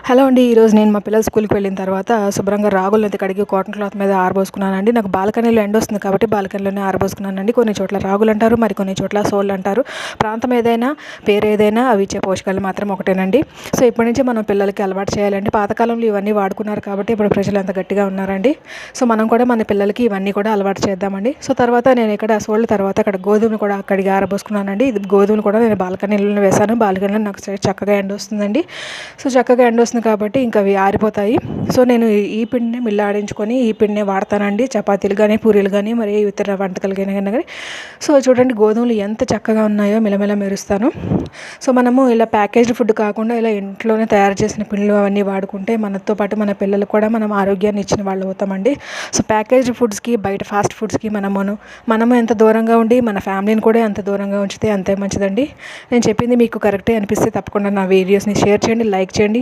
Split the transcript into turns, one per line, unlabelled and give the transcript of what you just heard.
Hello అండి. ఈరోజు నేను మా పిల్లలు స్కూల్‌కి వెళ్ళిన తర్వాత శుభ్రంగా రాగులనైతే కడిగి కాటన్ క్లాత్ మీద ఆరబోసుకున్నానండి. నాకు బాల్కనీలో ఎండొస్తుంది కాబట్టి బాల్కనీలోనే ఆరబోసుకున్నానండి. కొన్ని చోట్ల రాగులంటారు, మరి కొన్ని చోట్ల సోళ్ళంటారు. ప్రాంతం ఏదైనా, పేరేదైనా అవి ఇచ్చే పోషకాలు మాత్రం ఒకటేనండి. సో, ఇప్పటి నుంచి మనం పిల్లలకి అలవాటు చేయాలండి. పాతకాలంలో ఇవన్నీ వాడుకున్నారు కాబట్టి ఇప్పుడు ప్రజలు ఎంత గట్టిగా ఉన్నారండి. సో, మనం కూడా మన పిల్లలకి ఇవన్నీ కూడా అలవాటు చేద్దామండి. సో, తర్వాత నేను ఇక్కడ సోళ్ళ తర్వాత అక్కడ గోధుమలు కూడా కడిగి ఆరబోసుకున్నానండి. ఇది గోధుమలు కూడా నేను బాల్కనీలోనే వేశాను. బాల్కనీలో నాకు చక్కగా ఎండొస్తుందండి. సో, చక్కగా ఎండొస్తుంది కాబట్టి ఇంకా అవి ఆరిపోతాయి. సో, నేను ఈ పిండిని మిల్లాడించుకొని ఈ పిండినే వాడతానండి. చపాతీలు కానీ, పూరీలు కానీ, మరి ఇతర వంటకాలకైనా కానీ. సో, చూడండి గోధుమలు ఎంత చక్కగా ఉన్నాయో మిలమిల మెరుస్తాను. సో, మనము ఇలా ప్యాకేజ్డ్ ఫుడ్ కాకుండా ఇలా ఇంట్లోనే తయారు చేసిన పిండిలు అవన్నీ వాడుకుంటే మనతో పాటు మన పిల్లలకు కూడా మనం ఆరోగ్యాన్ని ఇచ్చిన వాళ్ళు అవుతామండి. సో, ప్యాకేజ్డ్ ఫుడ్స్‌కి, బయట ఫాస్ట్ ఫుడ్స్‌కి మనము ఎంత దూరంగా ఉండి మన ఫ్యామిలీని కూడా ఎంత దూరంగా ఉంచితే అంతే మంచిదండి. నేను చెప్పింది మీకు కరెక్టే అనిపిస్తే తప్పకుండా నా వీడియోస్ని షేర్ చేయండి, లైక్ చేయండి.